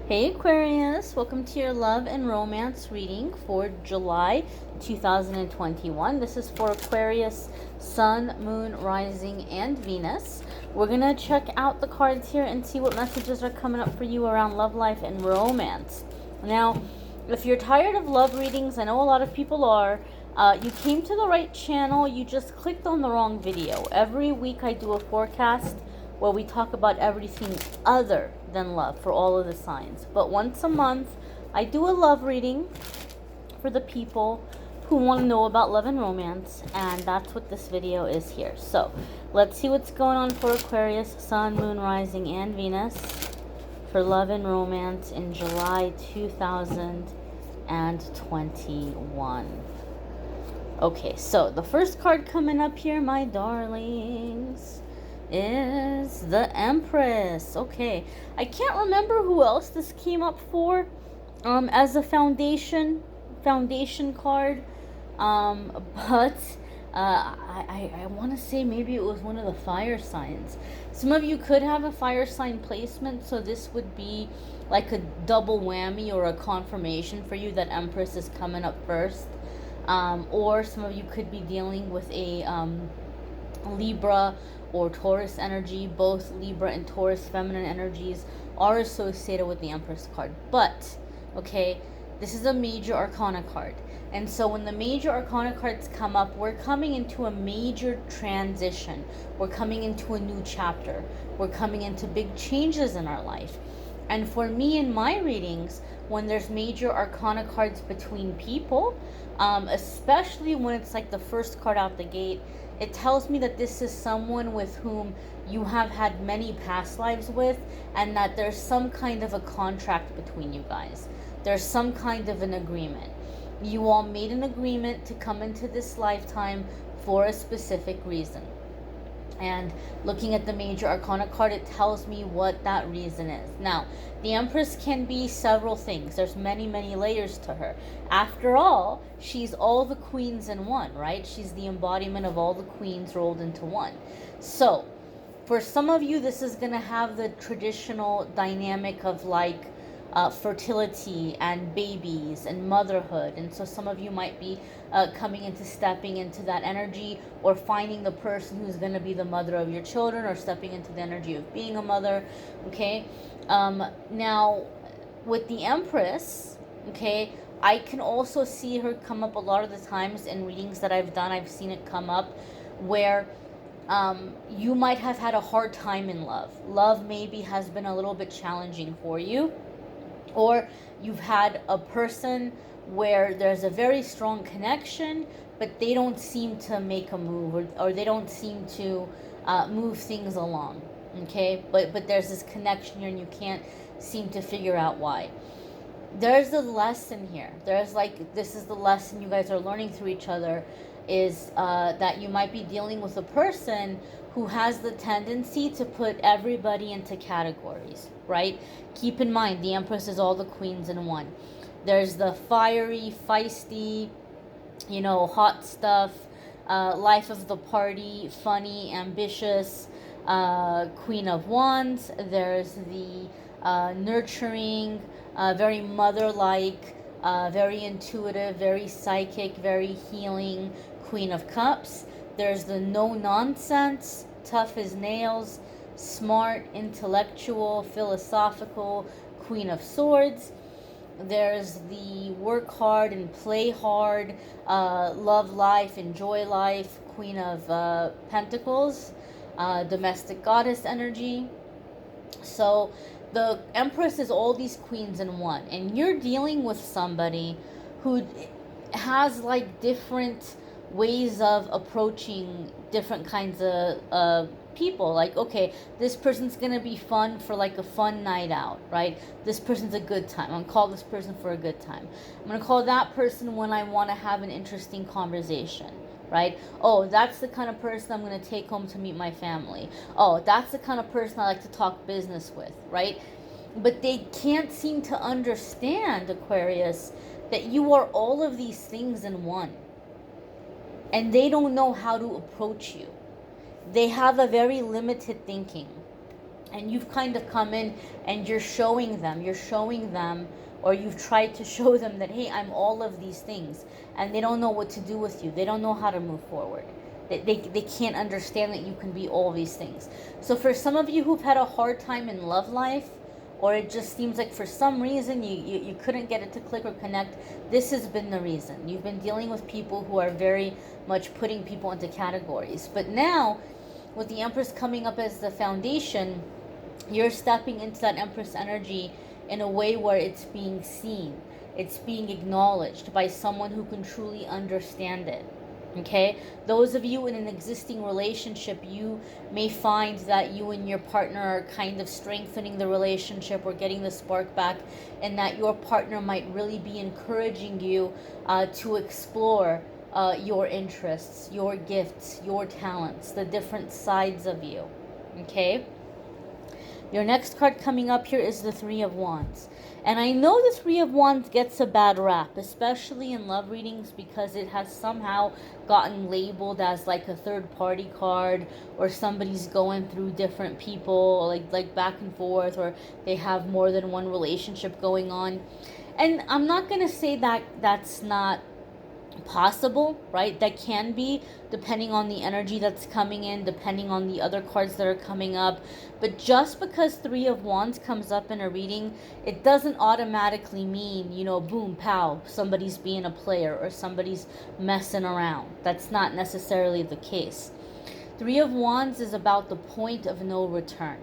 Hey Aquarius, welcome to your love and romance reading for July 2021. This is for Aquarius, Sun, Moon, Rising, and Venus. We're going to check out the cards here and see what messages are coming up for you around love life and romance. Now, if you're tired of love readings, I know a lot of people are, you came to the right channel, you just clicked on the wrong video. Every week I do a forecast where we talk about everything other than love for all of the signs. But once a month, I do a love reading for the people who want to know about love and romance, and that's what this video is here. So, let's see what's going on for Aquarius, Sun, Moon, Rising, and Venus for love and romance in July 2021. Okay, so the first card coming up here, my darlings, is the Empress. Okay, I can't remember who else this came up for as a foundation card, but I want to say maybe it was one of the fire signs. Some of you could have a fire sign placement, so this would be like a double whammy or a confirmation for you that Empress is coming up first. Or some of you could be dealing with a Libra or Taurus energy. Both Libra and Taurus feminine energies are associated with the Empress card. But, okay, this is a major arcana card. And so when the major arcana cards come up, we're coming into a major transition. We're coming into a new chapter. We're coming into big changes in our life. And for me in my readings, when there's major arcana cards between people, especially when it's like the first card out the gate, it tells me that this is someone with whom you have had many past lives with, and that there's some kind of a contract between you guys. There's some kind of an agreement. You all made an agreement to come into this lifetime for a specific reason. And looking at the major arcana card, it tells me what that reason is. Now, the Empress can be several things. There's many, many layers to her. After all, she's all the queens in one, right? She's the embodiment of all the queens rolled into one. So, for some of you, this is going to have the traditional dynamic of like fertility and babies and motherhood. And so some of you might be stepping into that energy, or finding the person who's going to be the mother of your children, or stepping into the energy of being a mother. Okay, now with the Empress, okay, I can also see her come up a lot of the times in readings that I've done. I've seen it come up where you might have had a hard time in love. Love maybe has been a little bit challenging for you, or you've had a person where there's a very strong connection, but they don't seem to make a move, or they don't seem to move things along. Okay, but there's this connection here and you can't seem to figure out why. There's a lesson here. There's like, this is the lesson you guys are learning through each other, is that you might be dealing with a person who has the tendency to put everybody into categories, right? Keep in mind, the Empress is all the queens in one. There's the fiery, feisty, hot stuff, life of the party, funny, ambitious, Queen of Wands. There's the nurturing, very mother-like, very intuitive, very psychic, very healing Queen of Cups. There's the no-nonsense, tough as nails, smart, intellectual, philosophical Queen of Swords. There's the work hard and play hard, love life, enjoy life, Queen of Pentacles, domestic goddess energy. So the Empress is all these queens in one, and you're dealing with somebody who has like different ways of approaching different kinds of people. Like, okay, this person's gonna be fun for like a fun night out, right? This person's a good time. I'm gonna call this person for a good time. I'm gonna call that person when I want to have an interesting conversation, right? Oh, that's the kind of person I'm going to take home to meet my family. Oh, that's the kind of person I like to talk business with, right? But they can't seem to understand, Aquarius, that you are all of these things in one. And they don't know how to approach you. They have a very limited thinking. And you've kind of come in and you're showing them, or you've tried to show them that, hey, I'm all of these things. And they don't know what to do with you. They don't know how to move forward. They can't understand that you can be all these things. So for some of you who've had a hard time in love life, or it just seems like for some reason you couldn't get it to click or connect, this has been the reason. You've been dealing with people who are very much putting people into categories. But now, with the Empress coming up as the foundation, you're stepping into that Empress energy in a way where it's being seen. It's being acknowledged by someone who can truly understand it. Okay, those of you in an existing relationship, you may find that you and your partner are kind of strengthening the relationship or getting the spark back, and that your partner might really be encouraging you to explore your interests, your gifts, your talents, the different sides of you. Okay, your next card coming up here is the Three of Wands. And I know the Three of Wands gets a bad rap, especially in love readings, because it has somehow gotten labeled as like a third-party card, or somebody's going through different people, like back and forth, or they have more than one relationship going on. And I'm not going to say that that's not possible, right? That can be, depending on the energy that's coming in, depending on the other cards that are coming up. But just because Three of Wands comes up in a reading, it doesn't automatically mean, boom, pow, somebody's being a player or somebody's messing around. That's not necessarily the case. Three of Wands is about the point of no return.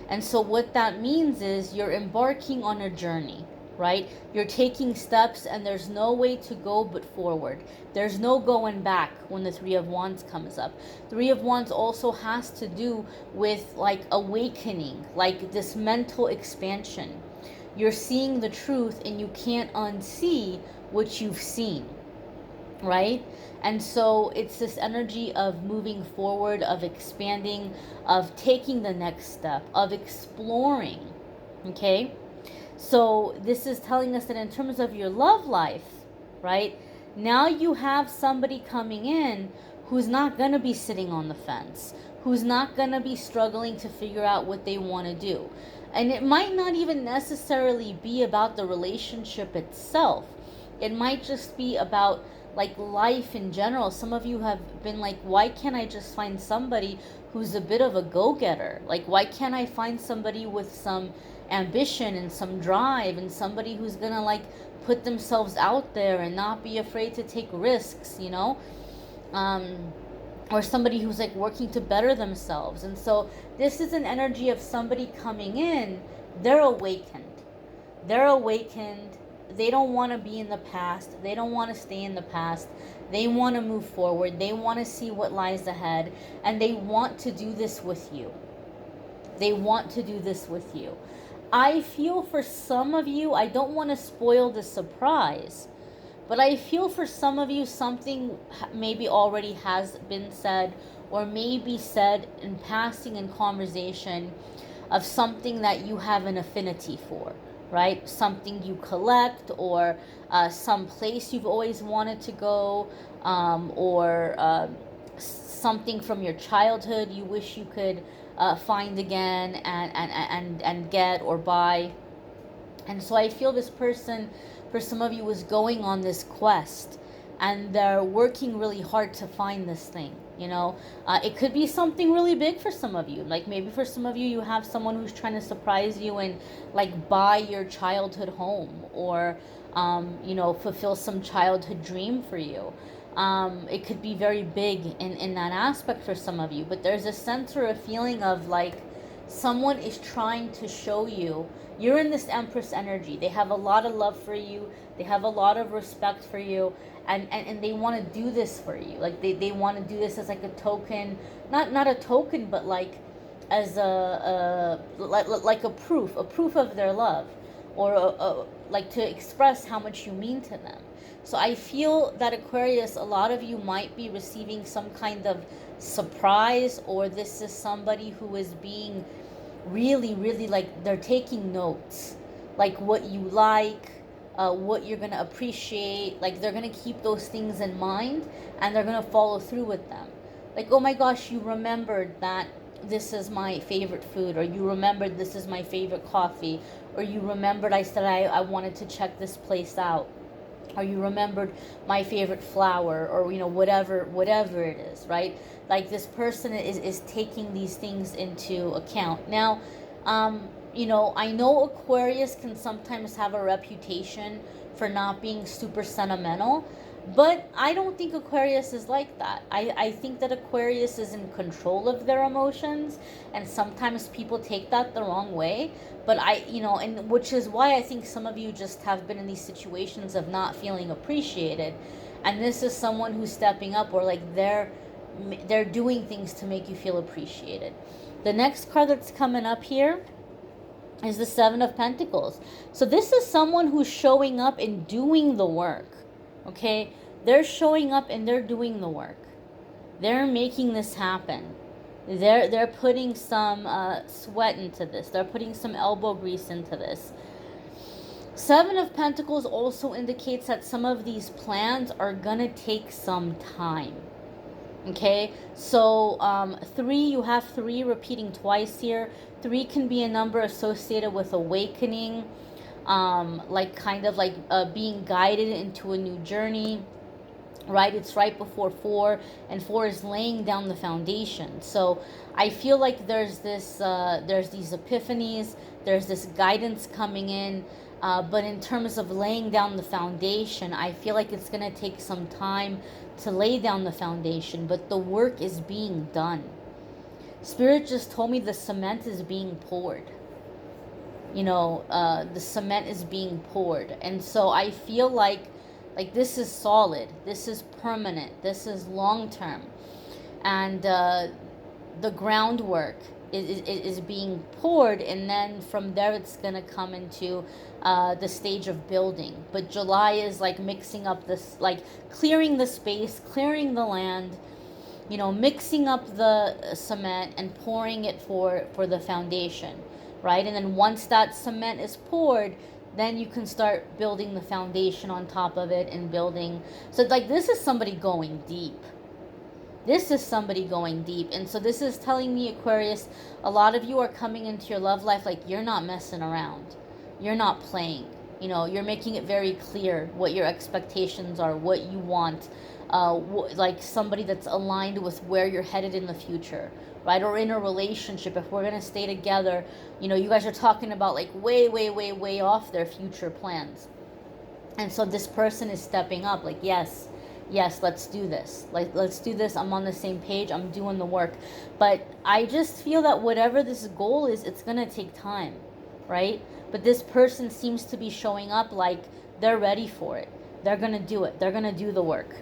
And so what that means is you're embarking on a journey, right? You're taking steps, and there's no way to go but forward. There's no going back when the Three of Wands comes up. Three of Wands also has to do with like awakening, like this mental expansion. You're seeing the truth, and you can't unsee what you've seen, right? And so it's this energy of moving forward, of expanding, of taking the next step, of exploring. Okay? So this is telling us that in terms of your love life, right, now you have somebody coming in who's not going to be sitting on the fence, who's not going to be struggling to figure out what they want to do. And it might not even necessarily be about the relationship itself. It might just be about like life in general. Some of you have been like, why can't I just find somebody who's a bit of a go-getter? Like, why can't I find somebody with some ambition and some drive, and somebody who's gonna like put themselves out there and not be afraid to take risks, or somebody who's like working to better themselves. And so this is an energy of somebody coming in. They're awakened. They don't want to be in the past. They don't want to stay in the past. They want to move forward. They want to see what lies ahead, and they want to do this with you. I feel for some of you, I don't want to spoil the surprise, but I feel for some of you something maybe already has been said, or maybe said in passing in conversation, of something that you have an affinity for, right? Something you collect, or some place you've always wanted to go, or something from your childhood you wish you could find again and get or buy. And so I feel this person, for some of you, is going on this quest, and they're working really hard to find this thing. It could be something really big for some of you. Like maybe for some of you, you have someone who's trying to surprise you and like buy your childhood home, or fulfill some childhood dream for you. It could be very big in that aspect for some of you, but there's a sense or a feeling of like someone is trying to show you. You're in this Empress energy. They have a lot of love for you. They have a lot of respect for you, and they want to do this for you. Like they want to do this as like a token, not a token, but like as like a proof of their love, or like to express how much you mean to them. So I feel that Aquarius, a lot of you might be receiving some kind of surprise, or this is somebody who is being really, really, like, they're taking notes, like what you like, what you're going to appreciate. Like they're going to keep those things in mind, and they're going to follow through with them. Like, oh my gosh, you remembered that this is my favorite food, or you remembered this is my favorite coffee, or you remembered I said I wanted to check this place out, or you remembered my favorite flower, or whatever it is, right? Like this person is taking these things into account. Now, I know Aquarius can sometimes have a reputation for not being super sentimental, but I don't think Aquarius is like that. I think that Aquarius is in control of their emotions, and sometimes people take that the wrong way. But and which is why I think some of you just have been in these situations of not feeling appreciated. And this is someone who's stepping up, or like they're doing things to make you feel appreciated. The next card that's coming up here is the Seven of Pentacles. So this is someone who's showing up and doing the work. Okay, they're showing up and they're doing the work. They're making this happen. They're putting some sweat into this. They're putting some elbow grease into this. Seven of Pentacles also indicates that some of these plans are gonna take some time. Okay, so 3, you have 3 repeating twice here. 3 can be a number associated with awakening, being guided into a new journey, right? It's right before 4, and 4 is laying down the foundation. So I feel like there's these epiphanies, there's this guidance coming in, but in terms of laying down the foundation, I feel like it's going to take some time to lay down the foundation, but the work is being done. Spirit just told me the cement is being poured. The cement is being poured. And so I feel like this is solid. This is permanent. This is long-term. And the groundwork is being poured, and then from there it's going to come into the stage of building. But July is like mixing up this, like clearing the space, clearing the land, mixing up the cement and pouring it for the foundation, right? And then once that cement is poured, then you can start building the foundation on top of it and building. So like this is somebody going deep. This is somebody going deep. And so this is telling me, Aquarius, a lot of you are coming into your love life like you're not messing around. You're not playing. You're making it very clear what your expectations are, what you want, like somebody that's aligned with where you're headed in the future, right? Or in a relationship, if we're going to stay together, you guys are talking about like way, way, way, way off their future plans. And so this person is stepping up like, yes, let's do this. Like, let's do this. I'm on the same page. I'm doing the work. But I just feel that whatever this goal is, it's going to take time, right? But this person seems to be showing up like they're ready for it. They're going to do it. They're going to do the work.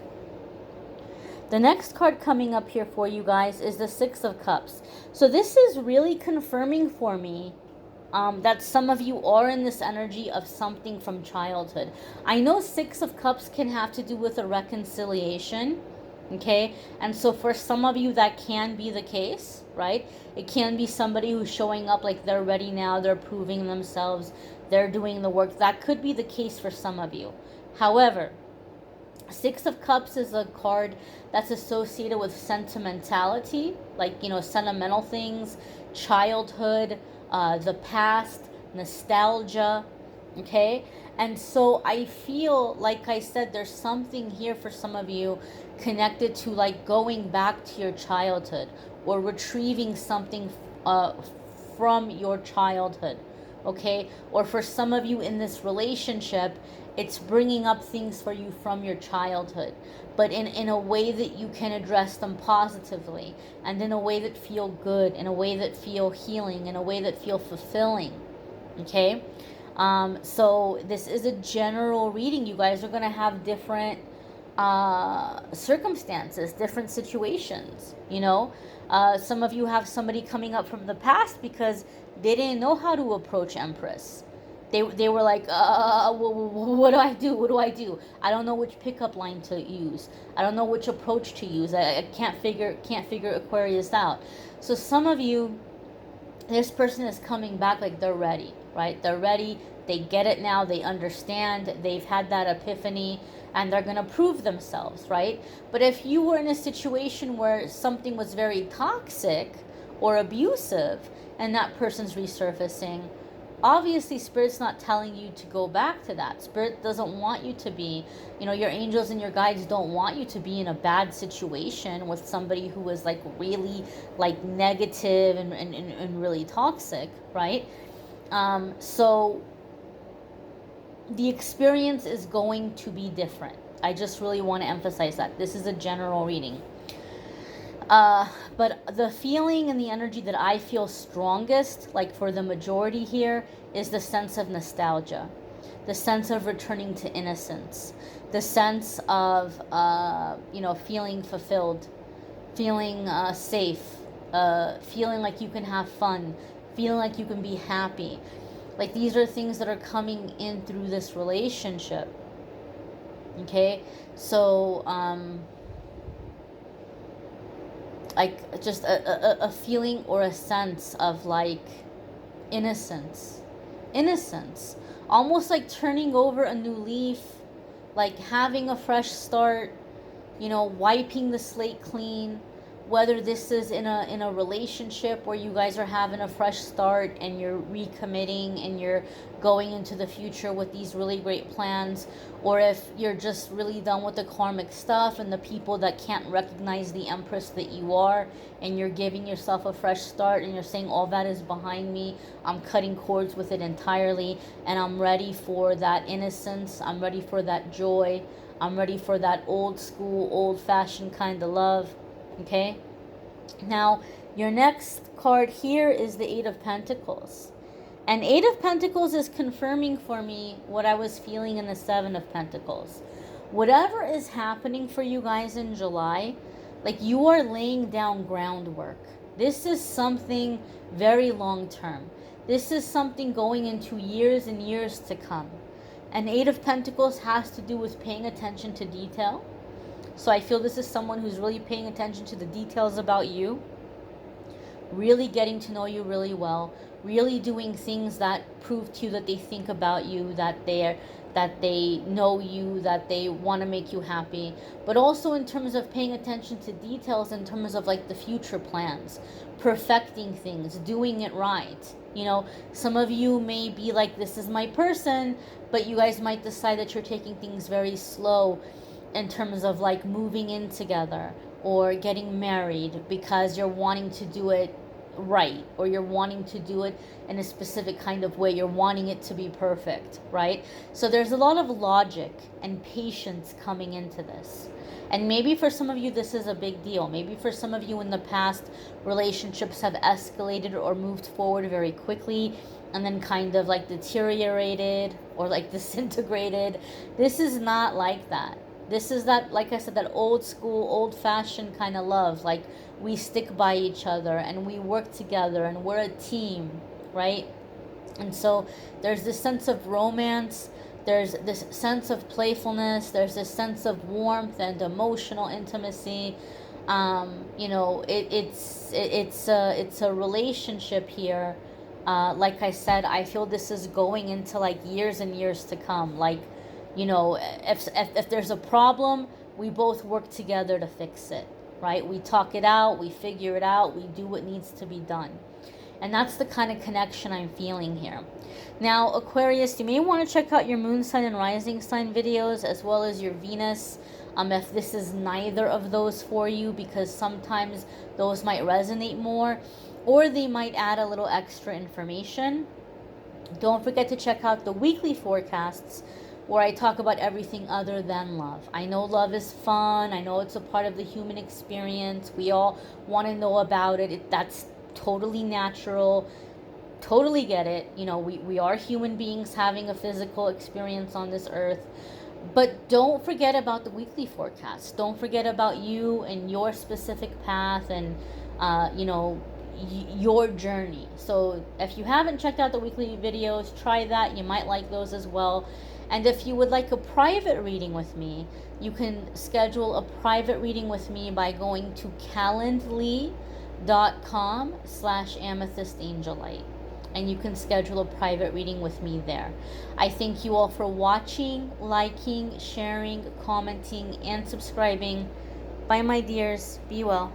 The next card coming up here for you guys is the Six of Cups. So this is really confirming for me that some of you are in this energy of something from childhood. I know Six of Cups can have to do with a reconciliation, okay? And so for some of you, that can be the case, right? It can be somebody who's showing up like they're ready now, they're proving themselves, they're doing the work. That could be the case for some of you. However, Six of Cups is a card that's associated with sentimentality, like, sentimental things, childhood, the past, nostalgia, okay? And so I feel, like I said, there's something here for some of you connected to like going back to your childhood or retrieving something from your childhood, okay? Or for some of you in this relationship, it's bringing up things for you from your childhood, but in a way that you can address them positively, and in a way that feel good, in a way that feel healing, in a way that feel fulfilling, okay? So this is a general reading. You guys are going to have different circumstances, different situations, Some of you have somebody coming up from the past because they didn't know how to approach Empress. They were like, what do I do? What do I do? I don't know which pickup line to use. I don't know which approach to use. I can't figure Aquarius out. So some of you, this person is coming back like they're ready, right? They're ready. They get it now. They understand. They've had that epiphany, and they're going to prove themselves, right? But if you were in a situation where something was very toxic, or abusive and that person's resurfacing, obviously Spirit's not telling you to go back to that. Spirit doesn't want you to be, your angels and your guides don't want you to be in a bad situation with somebody who is like really like negative and really toxic, right? So the experience is going to be different. I just really want to emphasize that. This is a general reading. But the feeling and the energy that I feel strongest, like for the majority here, is the sense of nostalgia, the sense of returning to innocence, the sense of, feeling fulfilled, feeling safe, feeling like you can have fun, feeling like you can be happy. Like these are things that are coming in through this relationship. Okay, so like just a feeling or a sense of like innocence, almost like turning over a new leaf, like having a fresh start, wiping the slate clean. Whether this is in a relationship where you guys are having a fresh start and you're recommitting and you're going into the future with these really great plans, or if you're just really done with the karmic stuff and the people that can't recognize the Empress that you are, and you're giving yourself a fresh start and you're saying all that is behind me, I'm cutting cords with it entirely, and I'm ready for that innocence, I'm ready for that joy, I'm ready for that old school, old-fashioned kind of love. Okay, now your next card here is the Eight of Pentacles. And Eight of Pentacles is confirming for me what I was feeling in the Seven of Pentacles. Whatever is happening for you guys in July, like you are laying down groundwork. This is something very long term. This is something going into years and years to come. And Eight of Pentacles has to do with paying attention to detail. So I feel this is someone who's really paying attention to the details about you, really getting to know you really well, really doing things that prove to you that they think about you, that they know you, that they want to make you happy, but also in terms of paying attention to details in terms of like the future plans, perfecting things, doing it right. Some of you may be like, this is my person, but you guys might decide that you're taking things very slow in terms of like moving in together or getting married because you're wanting to do it right, or you're wanting to do it in a specific kind of way, you're wanting it to be perfect, right? So there's a lot of logic and patience coming into this. And maybe for some of you this is a big deal. Maybe for some of you in the past, relationships have escalated or moved forward very quickly and then kind of like deteriorated or like disintegrated. This is not like that. This is that, like I said, that old school, old-fashioned kind of love. Like we stick by each other and we work together and we're a team, right? And so there's this sense of romance. There's this sense of playfulness. There's this sense of warmth and emotional intimacy. It's a relationship here. Like I said, I feel this is going into like years and years to come. Like, if there's a problem, we both work together to fix it, right? We talk it out, we figure it out, we do what needs to be done. And that's the kind of connection I'm feeling here. Now, Aquarius, you may want to check out your moon sign and rising sign videos as well as your Venus, if this is neither of those for you, because sometimes those might resonate more or they might add a little extra information. Don't forget to check out the weekly forecasts where I talk about everything other than love. I know love is fun. I know it's a part of the human experience. We all want to know about it. That's totally natural. Totally get it. We are human beings having a physical experience on this earth. But don't forget about the weekly forecast. Don't forget about you and your specific path and, your journey. So if you haven't checked out the weekly videos, try that. You might like those as well. And if you would like a private reading with me, you can schedule a private reading with me by going to calendly.com/amethystangelite. And you can schedule a private reading with me there. I thank you all for watching, liking, sharing, commenting, and subscribing. Bye, my dears. Be well.